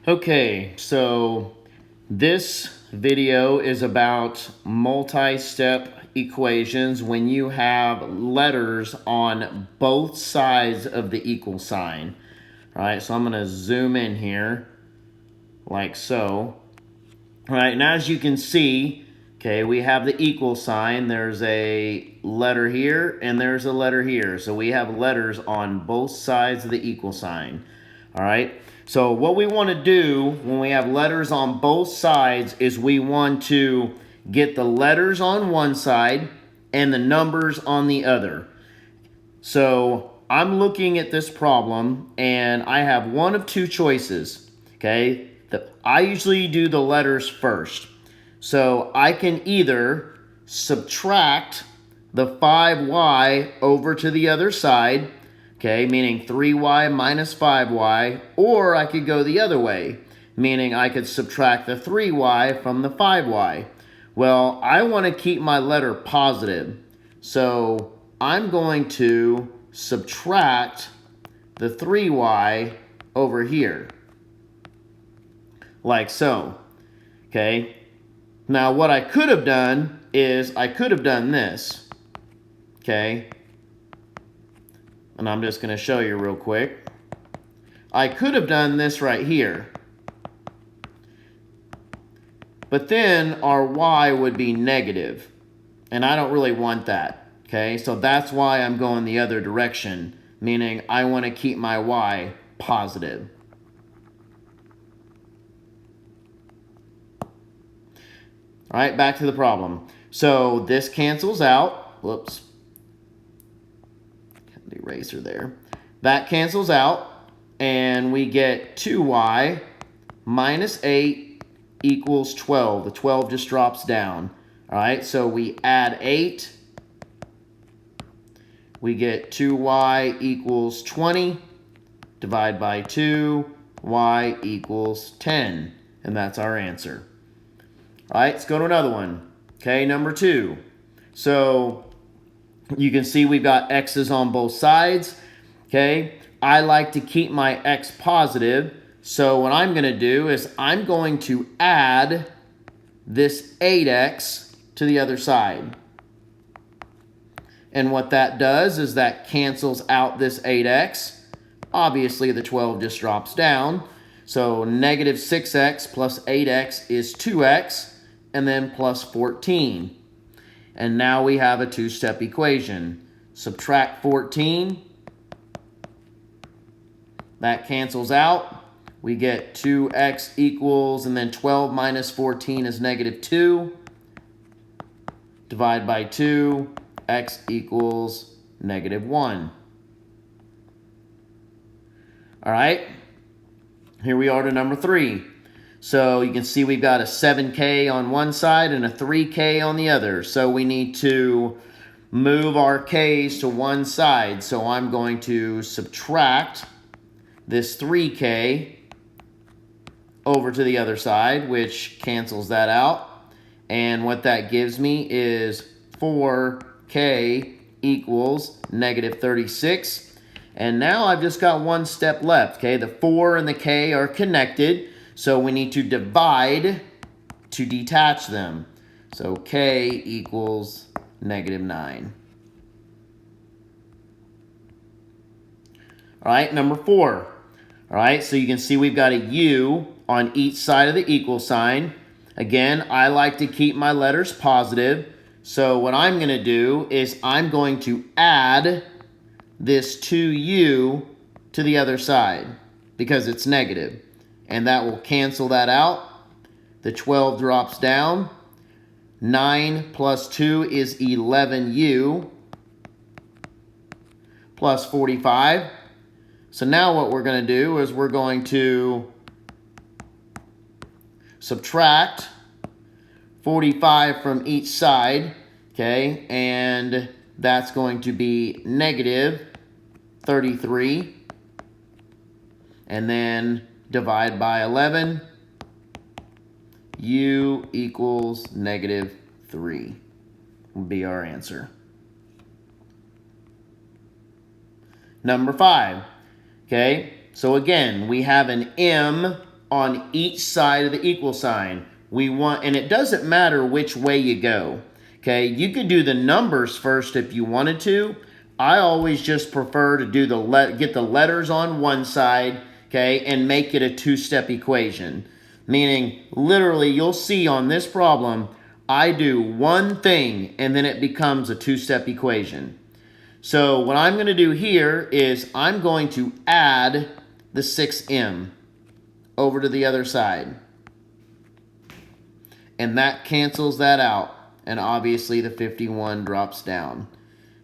Okay, so this video is about multi-step equations when you have letters on both sides of the equal sign. All right, so I'm going to zoom in here like so. All right, and as you can see, okay, we have the equal sign. There's a letter here and there's a letter here. So we have letters on both sides of the equal sign. All right, so what we want to do when we have letters on both sides is we want to get the letters on one side and the numbers on the other. So I'm looking at this problem and I have one of two choices, okay? I usually do the letters first. So I can either subtract the 5y over to the other side, okay, meaning 3y minus 5y, or I could go the other way, meaning I could subtract the 3y from the 5y. Well, I want to keep my letter positive, so I'm going to subtract the 3y over here, like so, okay? Now, what I could have done is I could have done this, okay? And I'm just going to show you real quick. I could have done this right here. But then our y would be negative. And I don't really want that, okay? So that's why I'm going the other direction, meaning I want to keep my y positive. All right, back to the problem. So this cancels out. Whoops. Got the eraser there. That cancels out, and we get 2y minus 8 equals 12. The 12 just drops down. All right, so we add 8. We get 2y equals 20. Divide by 2, y equals 10. And that's our answer. All right, let's go to another one. Okay, number 2. So you can see we've got x's on both sides. Okay, I like to keep my x positive. So what I'm going to do is I'm going to add this 8x to the other side. And what that does is that cancels out this 8x. Obviously, the 12 just drops down. So negative 6x plus 8x is 2x, and then plus 14. And now we have a two-step equation. Subtract 14. That cancels out. We get 2x equals, and then 12 minus 14 is negative 2. Divide by 2, x equals negative 1. All right, here we are to number 3. So you can see we've got a 7k on one side and a 3k on the other. So we need to move our k's to one side. So I'm going to subtract this 3k over to the other side, which cancels that out. And what that gives me is 4k equals negative 36. And now I've just got one step left, okay? The 4 and the k are connected, so we need to divide to detach them. So k equals negative 9. All right, number 4. All right, so you can see we've got a u on each side of the equal sign. Again, I like to keep my letters positive. So what I'm going to do is I'm going to add this 2u to the other side because it's negative. And that will cancel that out. The 12 drops down. 9 plus 2 is 11u plus 45. So now what we're going to do is we're going to subtract 45 from each side, okay, and that's going to be negative 33, and then divide by 11, u equals negative 3 will be our answer. Number 5, okay, so again, we have an m on each side of the equal sign. We want, and it doesn't matter which way you go. Okay, you could do the numbers first if you wanted to. I always just prefer to do get the letters on one side, okay, and make it a two-step equation. Meaning, literally, you'll see on this problem, I do one thing and then it becomes a two-step equation. So what I'm going to do here is I'm going to add the 6m over to the other side. And that cancels that out. And obviously the 51 drops down.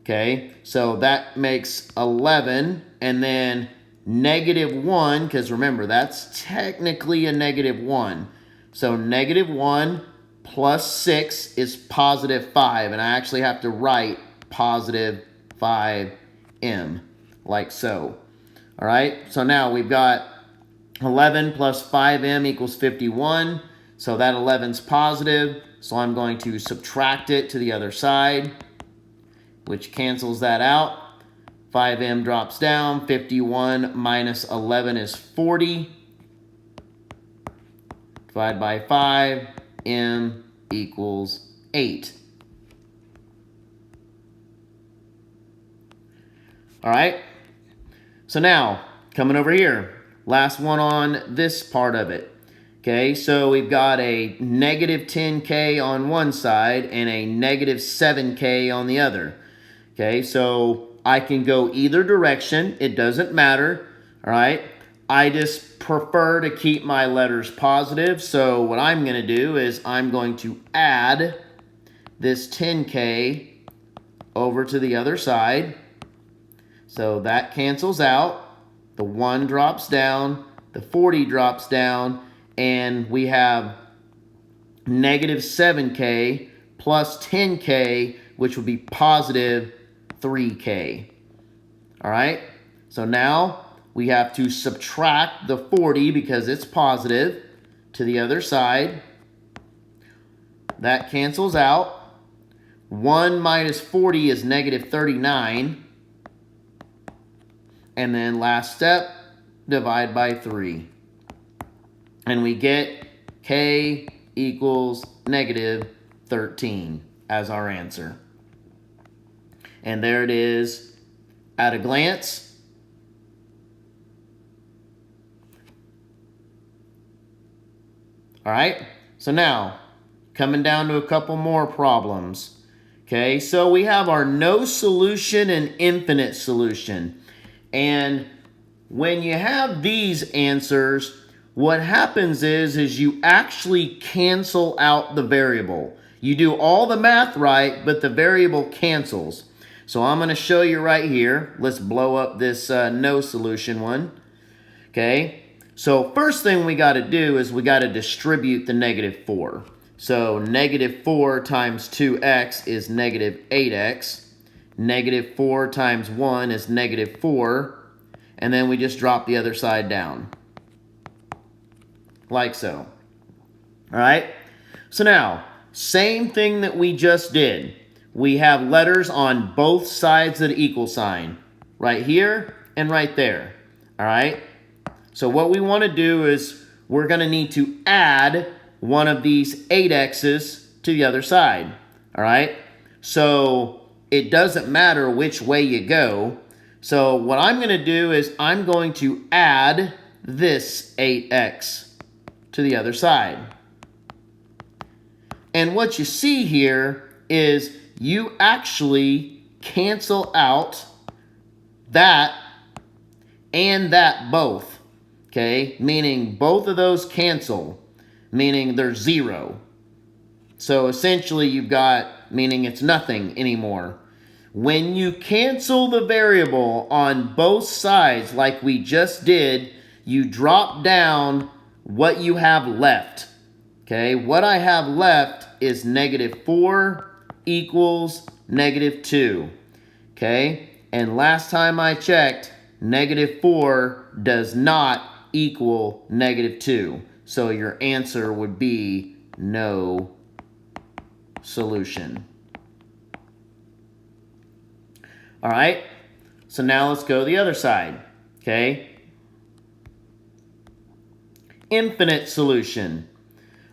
Okay, so that makes 11, and then -1, because remember, that's technically a -1. So -1 plus 6 is +5, and I actually have to write +5m, like so. All right, so now we've got 11 plus 5m equals 51, so that 11's positive, so I'm going to subtract it to the other side, which cancels that out. 5m drops down. 51 minus 11 is 40. Divide by 5. M equals 8. All right. So now, coming over here. Last one on this part of it. Okay, so we've got a -10k on one side and a -7k on the other. Okay, so I can go either direction. It doesn't matter, all right? I just prefer to keep my letters positive. So what I'm going to do is I'm going to add this 10k over to the other side. So that cancels out. The 1 drops down. The 40 drops down. And we have -7k plus 10k, which would be positive 3k. All right, so now we have to subtract the 40 because it's positive to the other side. That cancels out. 1 minus 40 is -39. And then last step, divide by 3. And we get k equals -13 as our answer. And there it is at a glance. All right, so now coming down to a couple more problems. Okay, so we have our no solution and infinite solution. And when you have these answers, what happens is you actually cancel out the variable. You do all the math right, but the variable cancels. So I'm going to show you right here. Let's blow up this no solution one. Okay, so first thing we got to do is we got to distribute the -4. So -4 times 2x is -8x. -4 times 1 is -4. And then we just drop the other side down. Like so. All right, so now, same thing that we just did. We have letters on both sides of the equal sign. Right here and right there. All right, so what we want to do is we're going to need to add one of these 8x's to the other side. All right, so it doesn't matter which way you go. So what I'm going to do is I'm going to add this 8x to the other side. And what you see here is you actually cancel out that and that both. Okay, meaning both of those cancel, meaning they're 0. So essentially you've got, meaning it's nothing anymore. When you cancel the variable on both sides like we just did, you drop down what you have left. Okay, what I have left is -4 equals -2. Okay, and last time I checked, -4 does not equal -2. So your answer would be no solution. All right, so now let's go to the other side. Okay, infinite solution.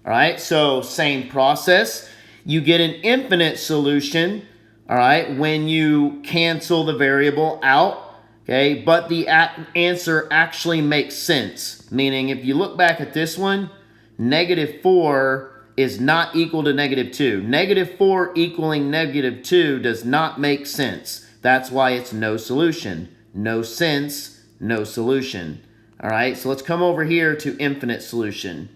All right, so same process. You get an infinite solution, all right, when you cancel the variable out, okay, but the answer actually makes sense. Meaning, if you look back at this one, -4 is not equal to -2. -4 equaling -2 does not make sense. That's why it's no solution. No sense, no solution. All right, so let's come over here to infinite solution.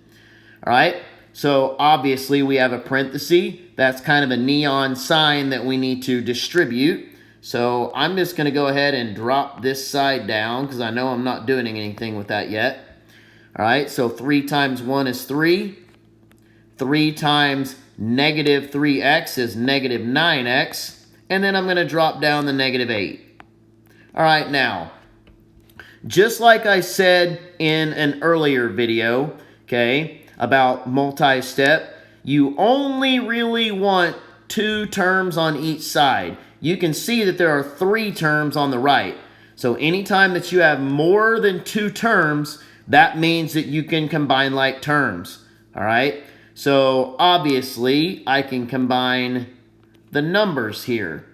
All right, so obviously we have a parenthesis. That's kind of a neon sign that we need to distribute. So I'm just going to go ahead and drop this side down because I know I'm not doing anything with that yet. All right, so 3 times 1 is 3. 3 times -3x is -9x. And then I'm going to drop down the -8. All right, now, just like I said in an earlier video, okay, about multi-step, you only really want 2 terms on each side. You can see that there are 3 terms on the right. So anytime that you have more than 2 terms, that means that you can combine like terms. All right, so obviously I can combine the numbers here,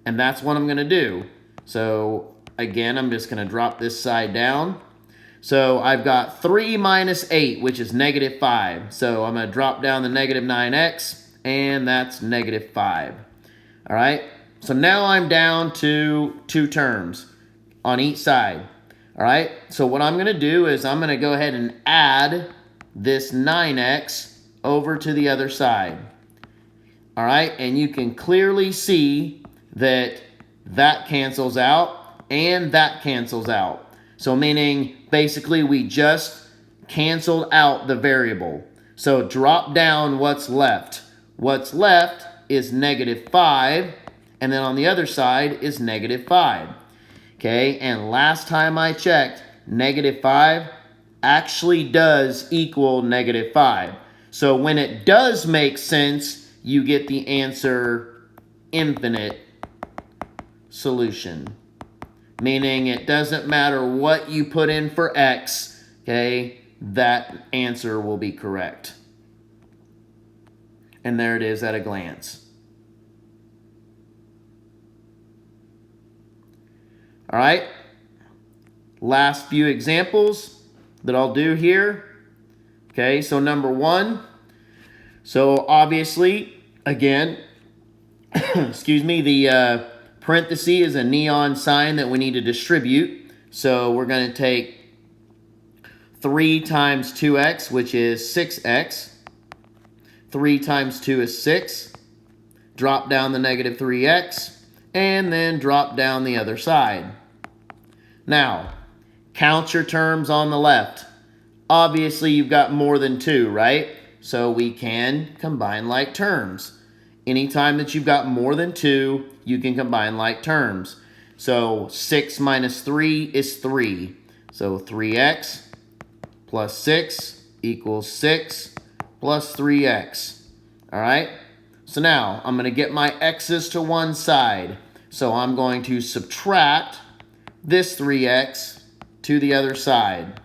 and that's what I'm going to do. So again, I'm just going to drop this side down. So I've got 3 minus 8, which is -5. So I'm going to drop down the -9x, and that's -5. All right, so now I'm down to 2 terms on each side. All right, so what I'm going to do is I'm going to go ahead and add this 9x over to the other side. All right, and you can clearly see that that cancels out and that cancels out. So meaning basically we just canceled out the variable. So drop down what's left. What's left is -5, and then on the other side is -5. Okay, and last time I checked, -5 actually does equal -5. So when it does make sense, you get the answer infinite solution. Meaning it doesn't matter what you put in for x, okay, that answer will be correct. And there it is at a glance. All right, last few examples that I'll do here. Okay, so number 1. So obviously, again, excuse me, the parenthesis is a neon sign that we need to distribute. So we're going to take 3 times 2x, which is 6x. 3 times 2 is 6. Drop down the -3x, and then drop down the other side. Now, count your terms on the left. Obviously, you've got more than 2, right? So we can combine like terms. Anytime that you've got more than 2, you can combine like terms. So 6 minus 3 is 3. So 3x plus 6 equals 6 plus 3x. All right? So now I'm going to get my x's to one side. So I'm going to subtract this 3x to the other side.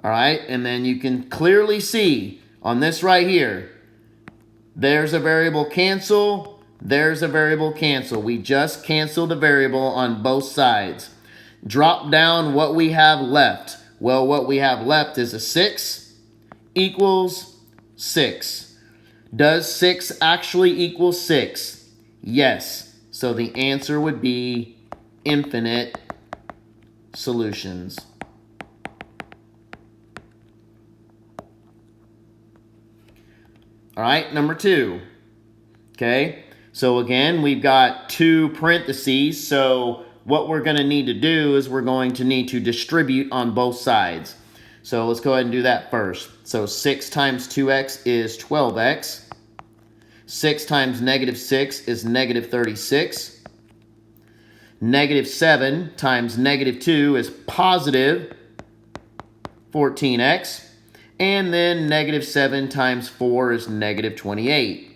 All right? And then you can clearly see on this right here, there's a variable cancel, there's a variable cancel. We just canceled the variable on both sides. Drop down what we have left. Well, what we have left is a 6 equals 6. Does 6 actually equal 6? Yes. So the answer would be infinite solutions. All right, number 2. Okay, so again, we've got 2 parentheses. So what we're going to need to do is we're going to need to distribute on both sides. So let's go ahead and do that first. So 6 times 2x is 12x. 6 times -6 is -36. -7 times -2 is positive 14x. And then -7 times 4 is -28.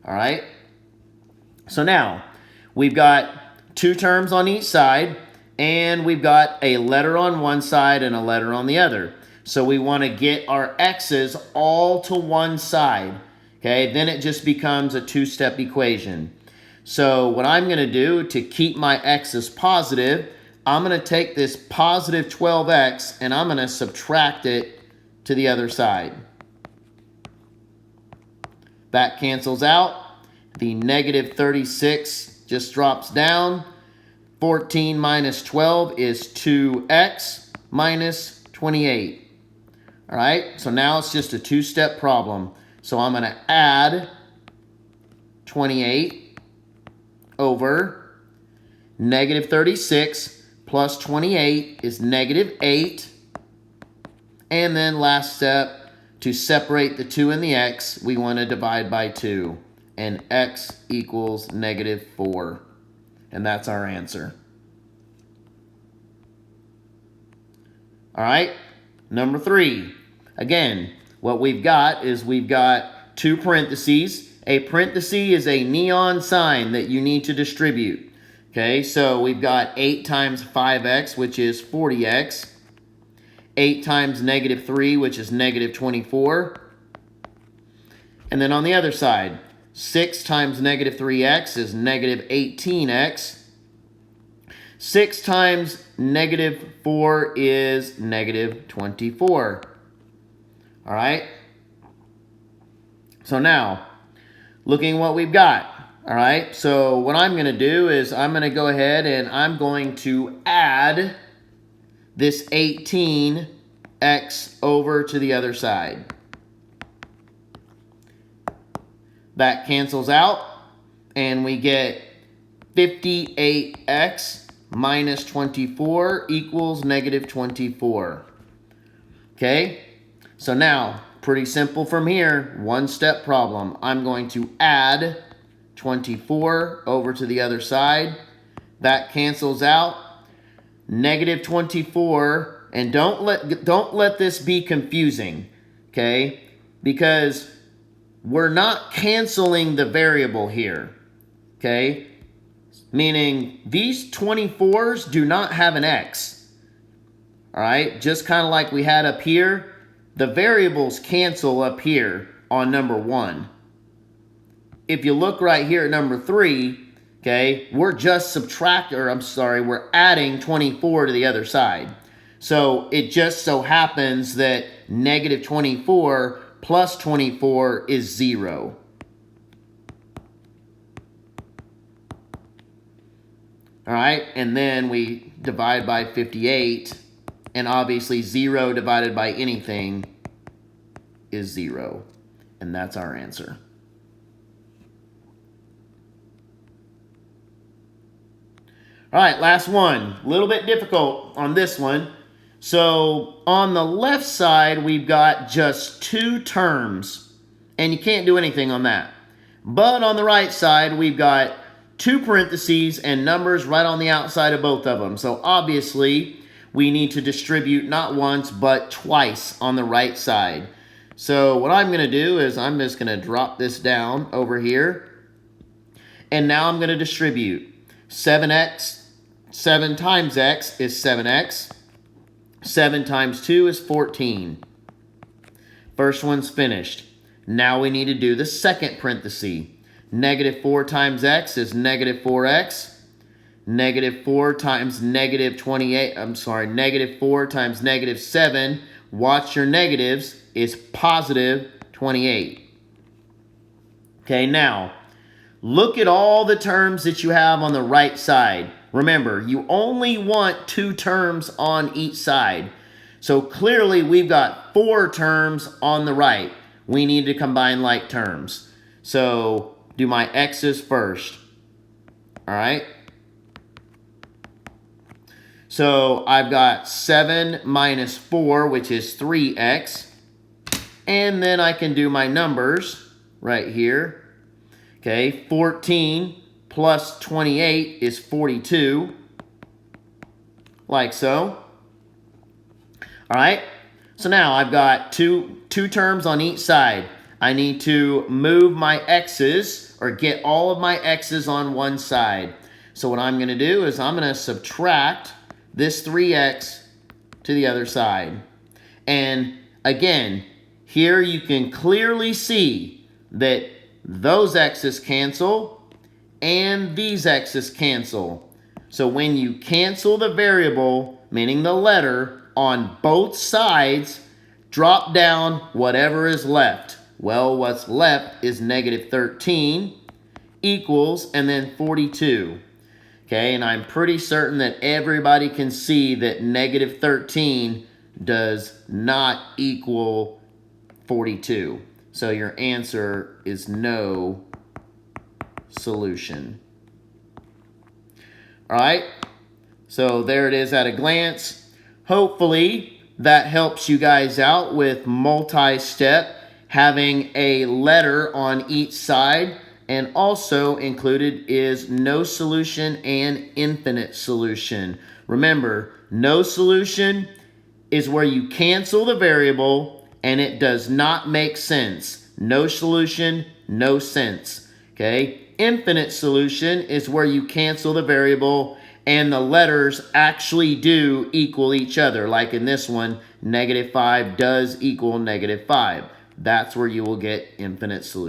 All right? So now, we've got 2 terms on each side, and we've got a letter on one side and a letter on the other. So we want to get our x's all to one side. Okay, then it just becomes a two-step equation. So what I'm going to do to keep my x's positive, I'm going to take this positive 12x and I'm going to subtract it to the other side. That cancels out. The negative 36 just drops down. 14 minus 12 is 2x minus 28. All right, so now it's just a two-step problem. So I'm going to add 28 over negative 36 plus 28 is negative 8. And then last step, to separate the 2 and the x, we want to divide by 2. And x equals negative 4. And that's our answer. All right, number 3. Again, what we've got is we've got two parentheses. A parenthesis is a neon sign that you need to distribute. Okay, so we've got 8 times 5x, which is 40x. 8 times negative 3, which is negative 24. And then on the other side, 6 times negative 3x is negative 18x. 6 times negative 4 is negative 24. All right? So now, looking what we've got. All right? So what I'm going to do is I'm going to go ahead and I'm going to add this 18x over to the other side. That cancels out, and we get 58x minus 24 equals negative 24. Okay, so now, pretty simple from here, one-step problem. I'm going to add 24 over to the other side. That cancels out. Negative 24, and don't let this be confusing, okay? Because we're not canceling the variable here, okay? Meaning these 24s do not have an x, all right? Just kind of like we had up here, the variables cancel up here on number 1. If you look right here at number 3, okay, we're adding 24 to the other side. So it just so happens that negative 24 plus 24 is 0. All right, and then we divide by 58, and obviously 0 divided by anything is 0. And that's our answer. All right, last one. A little bit difficult on this one. So on the left side, we've got just 2 terms, and you can't do anything on that. But on the right side, we've got 2 parentheses and numbers right on the outside of both of them. So obviously, we need to distribute not once, but twice on the right side. So what I'm going to do is I'm just going to drop this down over here. And now I'm going to distribute 7x. 7 times x is 7x. 7 times 2 is 14. First one's finished. Now we need to do the second parenthesis. Negative 4 times x is negative 4x. Negative 4 times negative 28, negative 4 times negative 7, watch your negatives, is positive 28. Okay, now, look at all the terms that you have on the right side. Remember, you only want 2 terms on each side. So clearly we've got 4 terms on the right. We need to combine like terms. So do my x's first. All right. So I've got 7 minus 4, which is 3x. And then I can do my numbers right here. Okay, 14 plus 28 is 42, like so. All right, so now I've got two terms on each side. I need to move my x's, or get all of my x's on one side. So what I'm going to do is I'm going to subtract this 3x to the other side. And again, here you can clearly see that those x's cancel and these x's cancel. So when you cancel the variable, meaning the letter, on both sides, drop down whatever is left. Well, what's left is negative 13 equals, and then 42. Okay, and I'm pretty certain that everybody can see that negative 13 does not equal 42. So your answer is no solution. All right, so there it is at a glance. Hopefully that helps you guys out with multi-step, having a letter on each side, and also included is no solution and infinite solution. Remember, no solution is where you cancel the variable and it does not make sense. No solution, no sense. Okay? Infinite solution is where you cancel the variable and the letters actually do equal each other. Like in this one, negative 5 does equal negative 5. That's where you will get infinite solution.